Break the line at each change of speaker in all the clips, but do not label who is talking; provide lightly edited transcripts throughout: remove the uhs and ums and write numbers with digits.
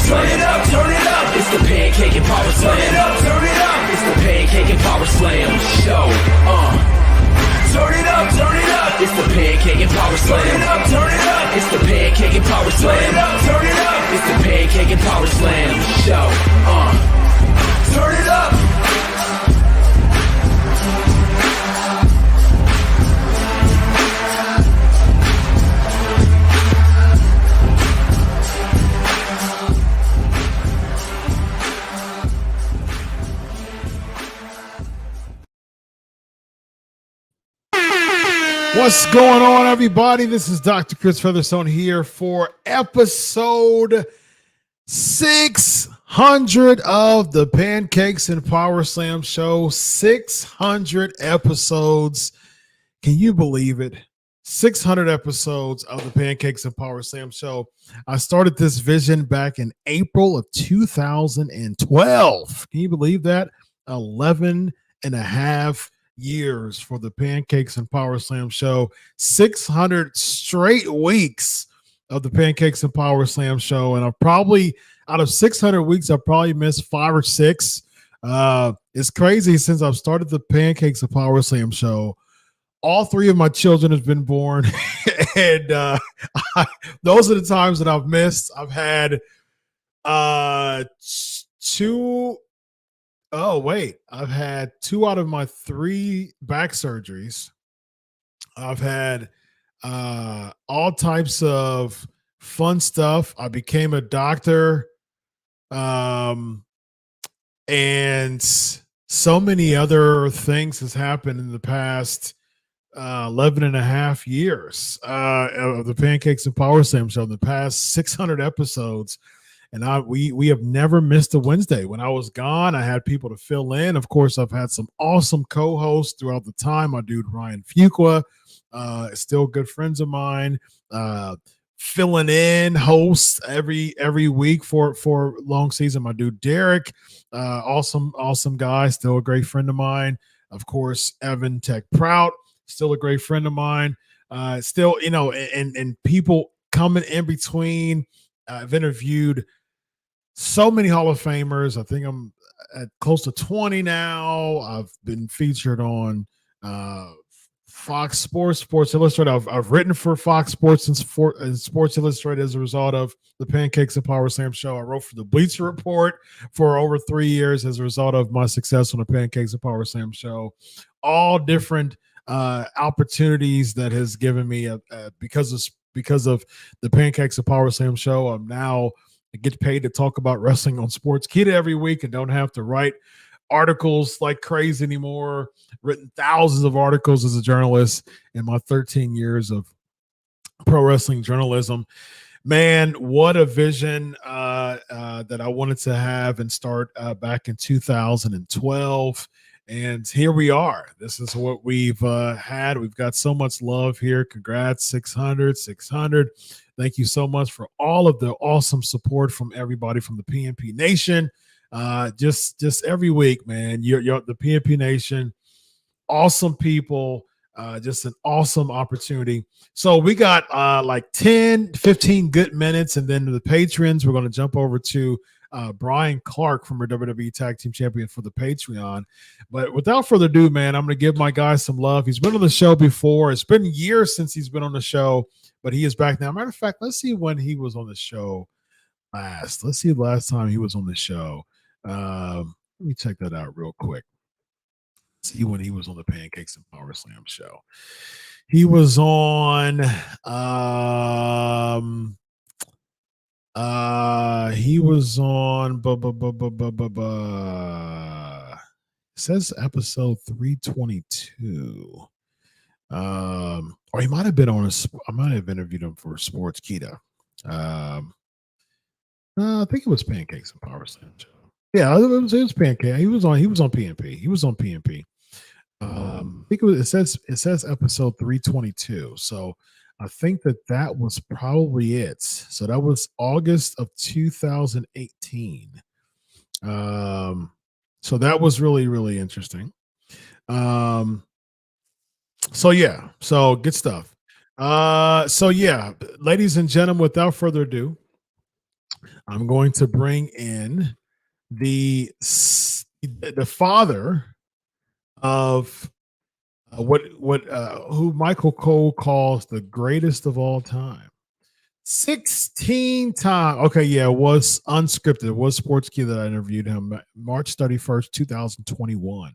Slam. Turn it up, turn it up. It's the Pancake and Power Slam. Turn it up, turn it up. It's the Pancake and Power Slam show. Turn it up, turn it up. It's the Pancake and Power Slam. Turn it up, turn it up. It's the Pancake and Power Slam. Turn it up, turn it up. It's the Pancake and Power Slam show. Turn it up.
What's going on, everybody? This is Dr. Chris Featherstone here for episode 600 of the Pancakes and Power Slam show. 600 episodes. Can you believe it? 600 episodes of the Pancakes and Power Slam show. I started this vision back in April of 2012. Can you believe that? 11 and a half years for the Pancakes and Power Slam show. 600 straight weeks of the Pancakes and Power Slam show. And I've probably, out of 600 weeks, I've probably missed 5 or 6. It's crazy since I've started the Pancakes and Power Slam show. All 3 of my children have been born. And those are the times that I've missed. I've had 2. Oh, wait. I've had 2 out of my 3 back surgeries. I've had all types of fun stuff. I became a doctor. And so many other things has happened in the past 11 and a half years of the Pancakes and Power Slam show, the past 600 episodes. And we have never missed a Wednesday. When I was gone, I had people to fill in. Of course, I've had some awesome co-hosts throughout the time. My dude Ryan Fuqua, still good friends of mine, filling in hosts every week for long season. My dude Derek, awesome guy, still a great friend of mine. Of course, Evan Tech Prout, still a great friend of mine. Still, and people coming in between. I've interviewed so many Hall of Famers. I think I'm at close to 20 now. I've been featured on Fox Sports, Sports Illustrated. I've written for Fox Sports and Sports Illustrated as a result of the Pancakes and Power Slam show. I wrote for the Bleacher Report for over 3 years as a result of my success on the Pancakes and Power Slam show. All different opportunities that has given me because of the Pancakes and Power Slam show. I'm now get paid to talk about wrestling on Sportskeeda every week and don't have to write articles like crazy anymore. Written thousands of articles as a journalist in my 13 years of pro wrestling journalism. Man, what a vision that I wanted to have and start back in 2012. And here we are. This is what we've had. We've got so much love here. Congrats, 600. Thank you so much for all of the awesome support from everybody from the PNP Nation. Just every week, man. You're the PNP Nation. Awesome people. Just an awesome opportunity. So we got like 10, 15 good minutes. And then the patrons, we're going to jump over to Brian Clark, former WWE Tag Team Champion, for the Patreon. But without further ado, man, I'm going to give my guy some love. He's been on the show before. It's been years since he's been on the show, but he is back now. Matter of fact, let's see when he was on the show last. Let's see the last time he was on the show. Let me check that out real quick. See when he was on the Pancakes and Power Slam show. He was on it says episode 322. Or he might have been on I might have interviewed him for Sportskeeda. I think it was Pancakes and Power Slam show. Yeah, it was Pancake. He was on PNP. I think it says episode 322. So I think that was probably it. So that was August of 2018. So that was really, really interesting. So yeah, so good stuff. So yeah, ladies and gentlemen, without further ado, I'm going to bring in the father of who Michael Cole calls the greatest of all time. 16 times. Okay, yeah, it was unscripted. It was Sports Key that I interviewed him March 31st, 2021.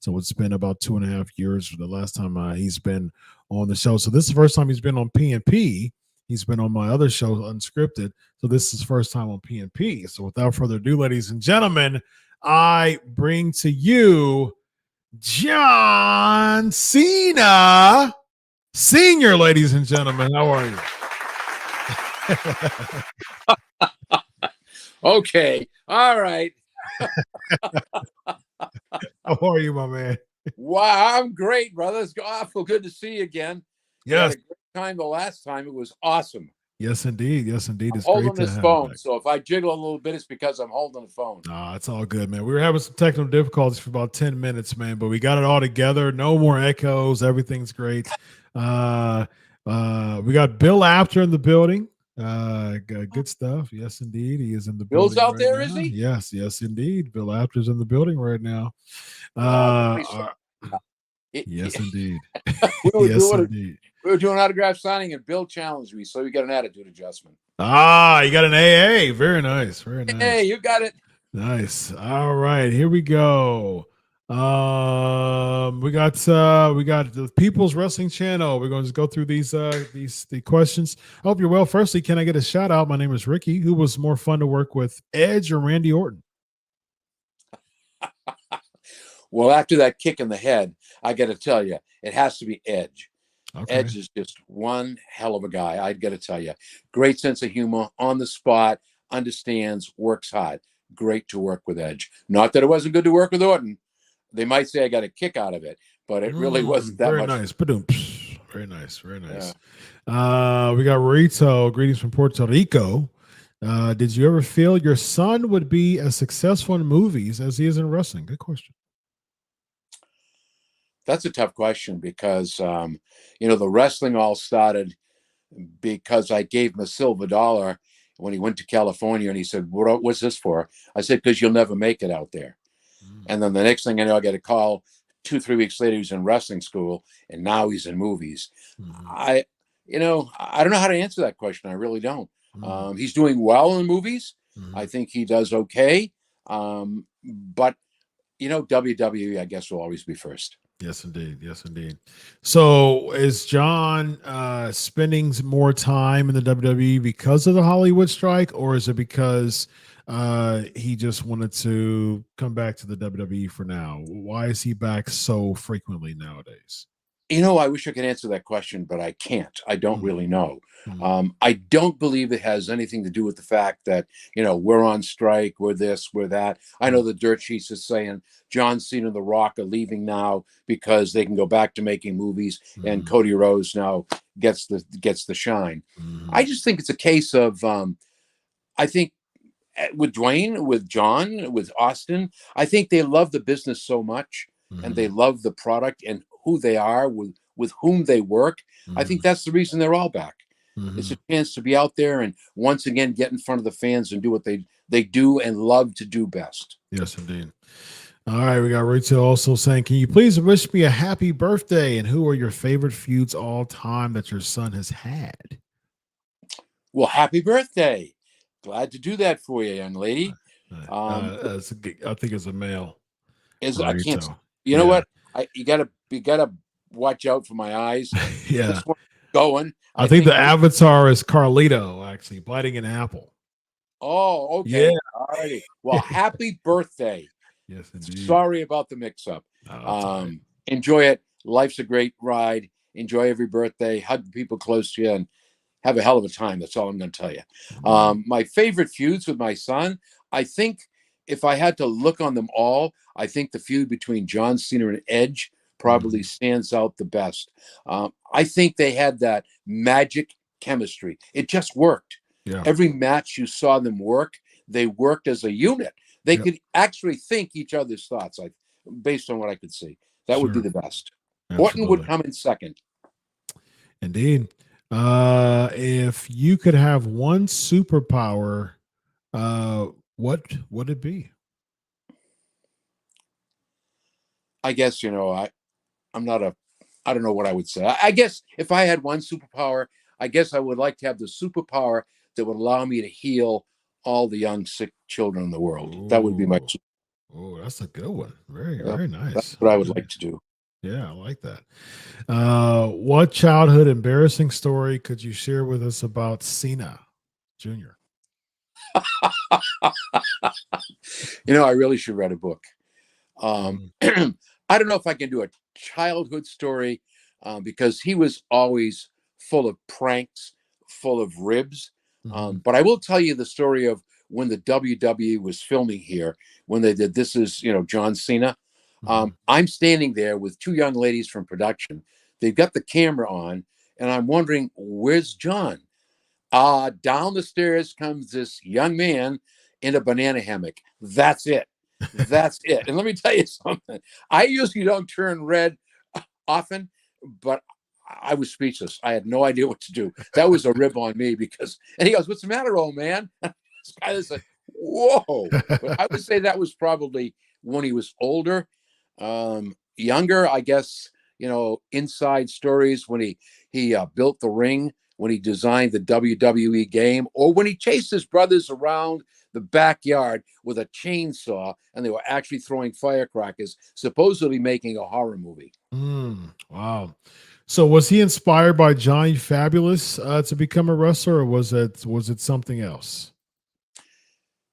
So it's been about 2.5 years for the last time he's been on the show. So this is the first time he's been on PNP. He's been on my other show, Unscripted. So this is his first time on PNP. So without further ado, ladies and gentlemen, I bring to you John Cena Senior, ladies and gentlemen. How are you?
Okay. All right.
How are you, my man?
Wow, I'm great, brother. It's awful good to see you again.
Yes.
We had a great time the last time. It was awesome.
Yes, indeed. Yes, indeed.
I'm
It's
holding
great to
this
have
phone,
back.
so if I jiggle a little bit, it's because I'm holding the phone.
It's all good, man. We were having some technical difficulties for about 10 minutes, man, but we got it all together. No more echoes. Everything's great. We got Bill Apter in the building. Good stuff. Yes, indeed. He is in the
Bill's
building.
out there, is he?
Yes, indeed. Bill Apter's in the building right now. Yes, indeed.
We were doing autograph signing, and Bill challenged me, so we got an attitude adjustment.
You got an AA. Very nice. Very nice.
Hey, you got it.
Nice. All right, here we go. We got the People's Wrestling Channel. We're going to just go through the questions. I hope you're well. Firstly, can I get a shout out? My name is Ricky. Who was more fun to work with, Edge or Randy Orton?
Well, after that kick in the head, I got to tell you, it has to be Edge. Okay. Edge is just one hell of a guy. I got to tell you, great sense of humor, on the spot, understands, works hard. Great to work with Edge. Not that it wasn't good to work with Orton. They might say I got a kick out of it, but it really wasn't that
very
much.
Nice. Very nice. Very nice. Yeah. We got Rito. Greetings from Puerto Rico. Did you ever feel your son would be as successful in movies as he is in wrestling? Good question.
That's a tough question because, the wrestling all started because I gave him a silver dollar when he went to California, and he said, what's this for? I said, because you'll never make it out there. And then the next thing I know, I get a call 2-3 weeks later, he's in wrestling school, and now he's in movies. I don't know how to answer that question. I really don't. He's doing well in movies. I think he does okay. But, WWE, I guess, will always be first.
Yes, indeed. Yes, indeed. So is John spending more time in the WWE because of the Hollywood strike, or is it because he just wanted to come back to the WWE for now? Why is he back so frequently nowadays?
I wish I could answer that question, but I can't. I don't really know. I don't believe it has anything to do with the fact that, we're on strike, we're this, we're that. I know the dirt sheets is saying John Cena and The Rock are leaving now because they can go back to making movies, and Cody Rhodes now gets the shine. I just think it's a case of, I think with Dwayne, with John, with Austin, I think they love the business so much and they love the product and who they are, with whom they work. I think that's the reason they're all back. It's a chance to be out there and once again get in front of the fans and do what they do and love to do best.
Yes, indeed. All right, we got Rachel also saying, can you please wish me a happy birthday? And who are your favorite feuds all time that your son has had?
Well, happy birthday. Glad to do that for you, young lady.
I think it's a male.
I can't. You know what? You gotta watch out for my eyes.
Yeah,
going.
I think the avatar is Carlito actually biting an apple.
Oh, okay.
Yeah.
All righty. Well, happy birthday.
Yes, indeed.
Sorry about the mix-up. Enjoy it. Life's a great ride. Enjoy every birthday. Hug people close to you and have a hell of a time. That's all I'm going to tell you. My favorite feuds with my son, I think if I had to look on them all, I think the feud between John Cena and Edge probably stands out the best. I think they had that magic chemistry. It just worked.
Yeah.
Every match you saw them work, they worked as a unit. They could actually think each other's thoughts, based on what I could see. That would be the best. Absolutely. Orton would come in second.
Indeed. If you could have one superpower What would it be?
I guess, I'm not a, I don't know what I would say. I guess if I had one superpower, I guess I would like to have the superpower that would allow me to heal all the young, sick children in the world. That would be my
Oh, oh, that's a good one. Very,
Yep,
very
that's
nice.
what I would
Very
like
nice.
to do.
Yeah, I like that. What childhood embarrassing story could you share with us about Cena Jr.?
I really should write a book. Um,
Mm,
I don't know if I can do a childhood story because he was always full of pranks, full of ribs.
mhm,
But I will tell you the story of when the WWE was filming here, when they did This Is, John Cena.
mhm.
I'm standing there with two young ladies from production. They've got the camera on, and I'm wondering, where's John? Down the stairs comes this young man in a banana hammock. That's it. That's it. And let me tell you something. I usually don't turn red often, but I was speechless. I had no idea what to do. That was a rib on me because, and he goes, "What's the matter, old man?" This guy is like, "Whoa!" But I would say that was probably when he was older. Younger, I guess. Inside stories when he built the ring, when he designed the WWE game, or when he chased his brothers around the backyard with a chainsaw and they were actually throwing firecrackers, supposedly making a horror movie.
Wow. So was he inspired by Johnny Fabulous to become a wrestler, or was it something else?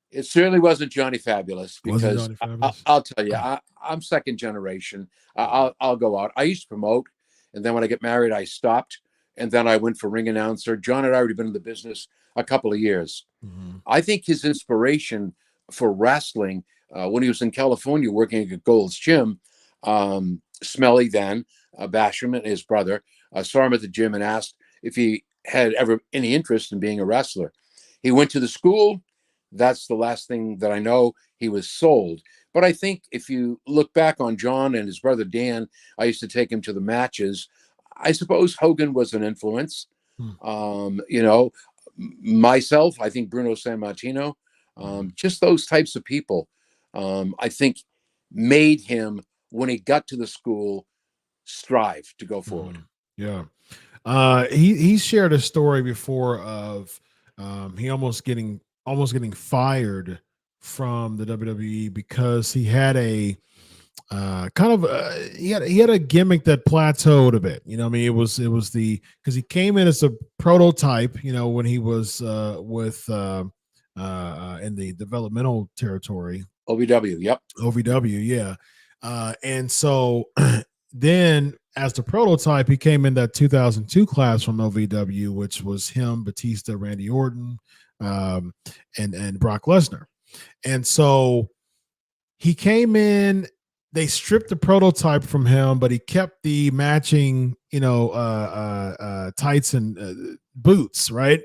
It certainly wasn't Johnny Fabulous
Was it
because
Johnny
I,
Fabulous?
I'll tell you, I'm second generation. I'll go out. I used to promote, and then when I get married, I stopped, and then I went for ring announcer. John had already been in the business a couple of years.
Mhm.
I think his inspiration for wrestling when he was in California working at Gold's Gym, Smelly then, Basham and his brother, saw him at the gym and asked if he had ever any interest in being a wrestler. He went to the school. That's the last thing that I know. He was sold. But I think if you look back on John and his brother Dan, I used to take him to the matches. I suppose Hogan was an influence.
Hmm.
Myself, I think Bruno Sammartino,
Mhm.
just those types of people, I think made him, when he got to the school, strive to go forward.
Mhm. Yeah. He shared a story before of he almost getting fired from the WWE because he had a he had a gimmick that plateaued a bit. I mean, it was the because he came in as a prototype. When he was with in the developmental territory,
OVW, yep.
OVW, yeah. And so then as the prototype, he came in that 2002 class from OVW, which was him, Batista, Randy Orton, um, and Brock Lesnar. And so he came in. They stripped the prototype from him, but he kept the matching, tights and boots, right?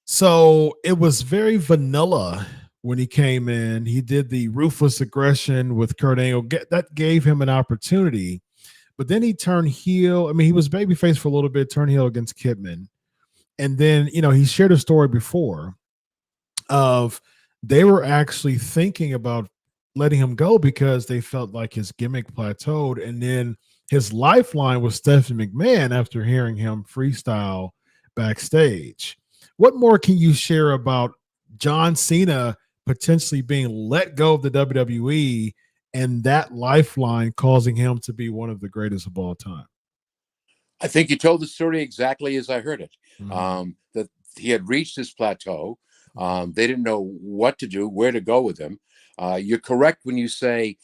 So it was very vanilla when he came in. He did the ruthless aggression with Kurt Angle. That gave him an opportunity, but then he turned heel. I mean, he was babyface for a little bit, turned heel against Kidman, and then he shared a story before of they were actually thinking about letting him go because they felt like his gimmick plateaued, and then his lifeline was Stephanie McMahon after hearing him freestyle backstage. What more can you share about John Cena potentially being let go of the WWE and that lifeline causing him to be one of the greatest of all time?
I think you told the story exactly as I heard it.
Mm,
That he had reached his plateau. They didn't know what to do, where to go with him. You're correct when you say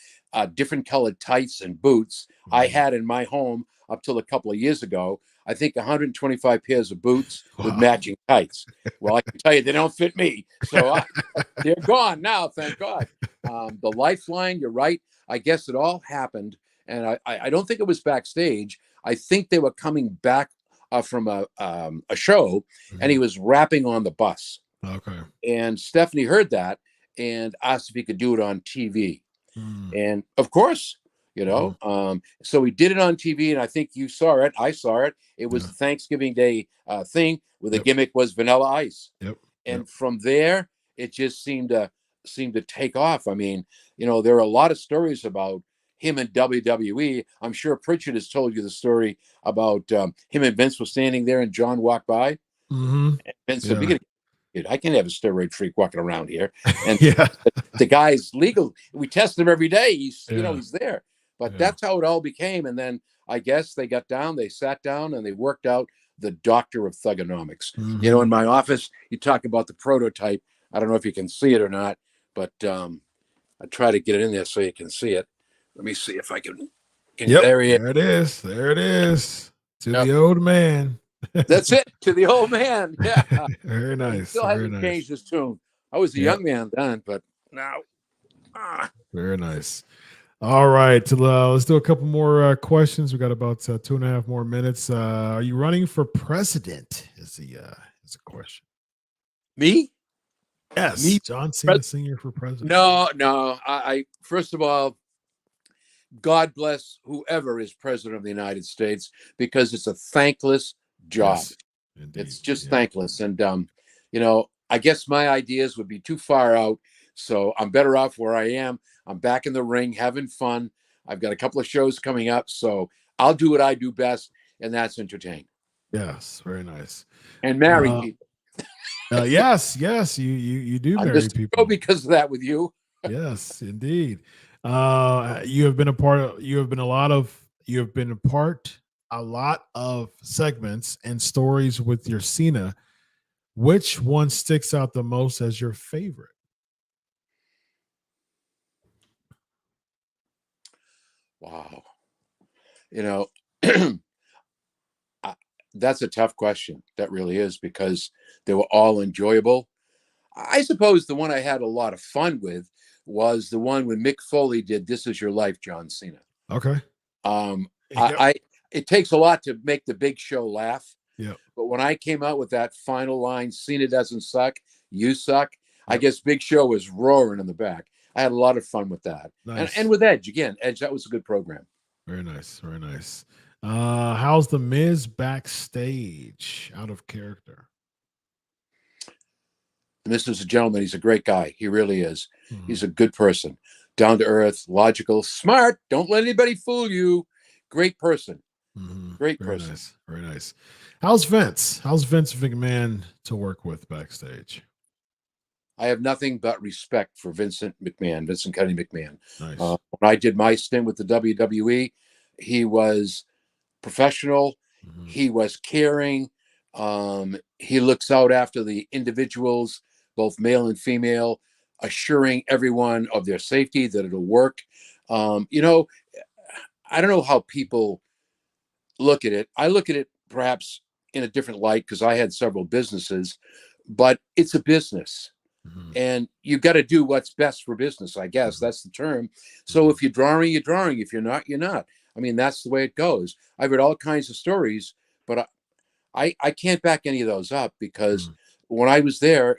different colored tights and boots. I
mm.
had in my home up till a couple of years ago, I think 125 pairs of boots with
Wow.
matching tights. Well, I can tell you they don't fit me. So they're gone now, thank God. The lifeline, you're right. I guess it all happened. And I don't think it was backstage. I think they were coming back from a show, and he
Mhm.
was rapping on the bus.
Okay.
And Stephanie heard that and asked if he could do it on TV.
Mm,
And of course,
mhm.
so he did it on TV, and I think you saw it. I saw it. It was
Yeah.
the Thanksgiving Day thing where the
Yep.
gimmick was Vanilla Ice.
Yep. Yep.
And from there, it just seemed to take off. I mean, there are a lot of stories about him in WWE. I'm sure Pritchard has told you the story about him and Vince was standing there and John walked by.
Mm-hmm.
And Vince said,
Yeah.
I can't have a steroid freak walking around here. And
Yeah.
the guy's legal. We test him every day. He's
Yeah.
he's there. But
Yeah.
that's how it all became. And then I guess they sat down and they worked out the doctor of thugonomics.
Mm-hmm.
In my office, you talk about the prototype. I don't know if you can see it or not, but I try to get it in there so you can see it. Let me see if I can.
Yep.
There he is.
There it is. There it is. To
Yep.
the old man.
That's it. To the old man. Yeah.
Very nice.
He still
Very
hasn't
nice.
changed his tune. I was a
Yep.
young man then, but now.
Very nice. All right. Let's do a couple more questions. We got about 2.5 more minutes. Are you running for president? Is a question.
Me?
Yes.
Me?
John Cena Sr. for president.
No. I first of all, God bless whoever is president of the United States, because it's a thankless job.
Yes, indeed.
It's just
Yeah.
thankless. And, I guess my ideas would be too far out. So I'm better off where I am. I'm back in the ring, having fun. I've got a couple of shows coming up. So I'll do what I do best, and that's entertain.
Yes. Very nice.
And marry people.
Yes. You do
I'm
marry
just
people
because of that with you.
Yes, indeed. You have been a part a lot of segments and stories with your Cena. Which one sticks out the most as your favorite?
Wow. That's a tough question. That really is, because they were all enjoyable. I suppose the one I had a lot of fun with was the one when Mick Foley did "This Is Your Life," John Cena.
Okay.
Yep. It takes a lot to make the Big Show laugh.
Yeah.
But when I came out with that final line, "Cena doesn't suck, you suck," I
Yep.
guess Big Show was roaring in the back. I had a lot of fun with that.
Nice.
And with Edge, again, that was a good program.
Very nice. Very nice. How's the Miz backstage? Out of character.
The Miz is a gentleman. He's a great guy. He really is.
Mhm.
He's a good person. Down to earth, logical, smart. Don't let anybody fool you. Great person.
Mhm.
Great
Very
person.
nice. Very nice. How's Vince? How's Vince McMahon to work with backstage?
I have nothing but respect for Vincent Kennedy McMahon.
Nice.
When I did my stint with the WWE, he was professional.
Mhm.
He was caring. He looks out after the individuals, both male and female, assuring everyone of their safety, that it'll work. I don't know how people look at it. I look at it perhaps in a different light, because I had several businesses, but it's a business.
Mhm.
And you got to do what's best for business, I guess. That's the term. So if you're drawing, you're drawing. If you're not, you're not. I mean, that's the way it goes. I've heard all kinds of stories, but I can't back any of those up, because when I was there,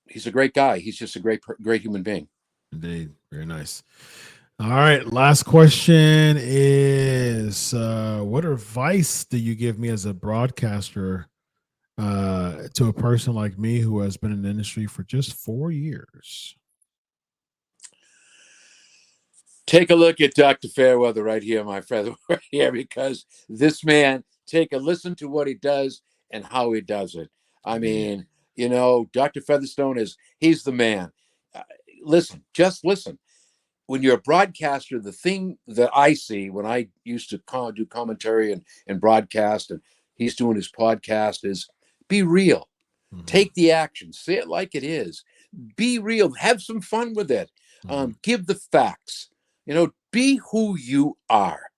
he's a great guy. He's just a great human being.
Indeed. Very nice. All right. Last question is, what advice do you give me as a broadcaster to a person like me who has been in the industry for just 4 years?
Take a look at Dr. Fairweather right here, my friend, right here, because this man, take a listen to what he does and how he does it. I mean, Dr. Featherstone he's the man. Listen, just listen. When you're a broadcaster, the thing that I see when I used to do commentary and broadcast, and he's doing his podcast, is be real.
Mhm.
Take the action. Say it like it is. Be real. Have some fun with it. Give the facts. Be who you are.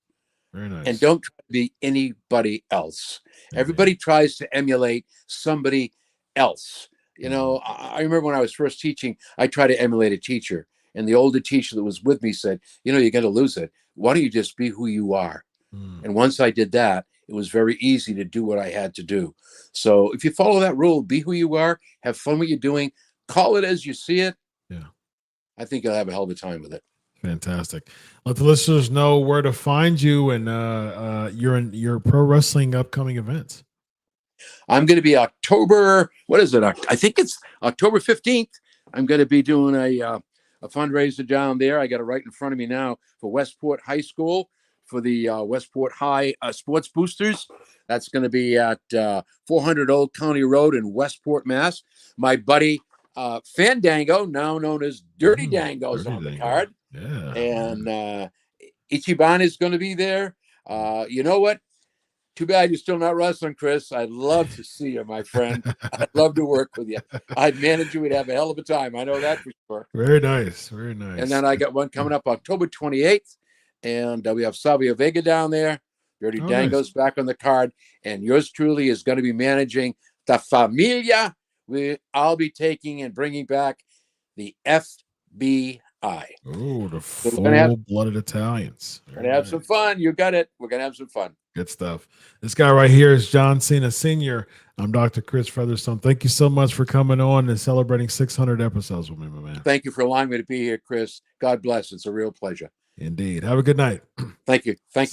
Very nice.
And don't try to be anybody else.
Indeed.
Everybody tries to emulate somebody else. I remember when I was first teaching, I tried to emulate a teacher. And the older teacher that was with me said, you're going to lose it. Why don't you just be who you are? And once I did that, it was very easy to do what I had to do. So if you follow that rule, be who you are, have fun what you're doing, call it as you see it.
Yeah.
I think you'll have a hell of a time with it.
Fantastic. Let the listeners know where to find you and your pro wrestling upcoming events.
I'm going to be October. What is it? I think it's October 15th. I'm going to be doing a fundraiser down there. I got it right in front of me now for Westport High School for the Westport High Sports Boosters. That's going to be at 400 Old County Road in Westport, Mass. My buddy Fandango, now known as Dirty Dango's on the card.
Yeah.
And Ichiban is going to be there. You know what? Too bad you're still not wrestling, Chris. I'd love to see you, my friend. I'd love to work with you. I'd manage you. We'd have a hell of a time. I know that for sure.
Very nice. Very nice.
And then I got one coming up October 28th. And we have Savio Vega down there. Dirty Dango's back on the card. And yours truly is going to be managing the Familia. I'll be taking and bringing back the FBI.
Oh, the full-blooded Italians.
We're going to have some fun. You got it. We're going to have some fun.
Good stuff. This guy right here is John Cena Sr. I'm Dr. Chris Featherstone. Thank you so much for coming on and celebrating 600 episodes with me, my man.
Thank you for allowing me to be here, Chris. God bless. It's a real pleasure.
Indeed. Have a good night.
Thank you. Thank you.